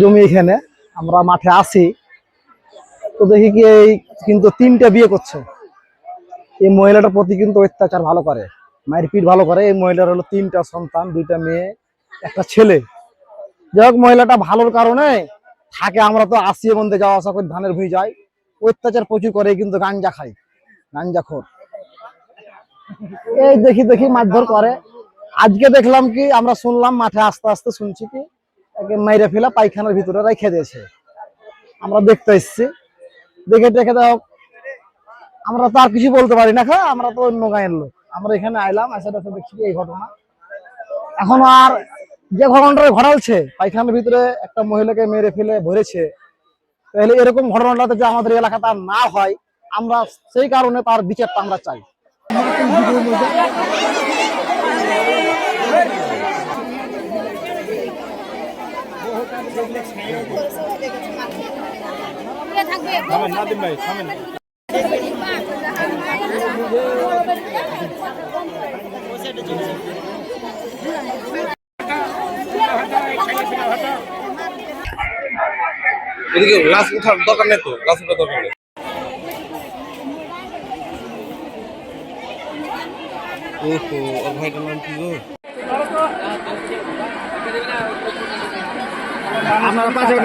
জমি এখানে আমরা মাঠে আছি তো দেখি কি এই কিন্তু 3টা বিয়ে করছে। এই মহিলাটার প্রতি কিন্তু অত্যাচার ভালো করে, মায়ের পিঠ ভালো করে। এই মহিলার হলো 3টা সন্তান, 2টা মেয়ে, একটা ছেলে। যাই হোক, মহিলাটা ভালোর কারণে থাকে। আমরা তো আসিয়ে মধ্যে যাওয়া আসা করে ধানের ভুঁই যাই, অত্যাচার প্রচুর করে, কিন্তু গাঞ্জা খাই, গাঞ্জাখোর। এই দেখি দেখি মারধর করে। আজকে দেখলাম কি, আমরা শুনলাম মাঠে আস্তে আস্তে শুনছি কি একে মাইরে ফেলা পায়খানার ভিতরে রেখে দিয়েছে। আমরা দেখতে এসছি, দেখে টেখে দাও, আমরা তো আর কিছু বলতে পারি না। আমরা তো অন্য গাঁয়ের লোক, আমরা এখানে আইলাম, আসে দেখছি এই ঘটনা। এখন আর যে ঘটনাটা ঘটালছে, পায়খানার ভিতরে একটা মহিলাকে মেরে ফেলে ভরেছে, তাহলে এরকম ঘটনাটা যে আমাদের এলাকাতে আর না হয়, আমরা সেই কারণে তার বিচারটা আমরা চাই। এদিকে লাশ উঠার দরকার নেই তো, লাশ উঠার দরকার নেই। ওহো, ওর ভাইটার নাম কি গো? আপনার পাশে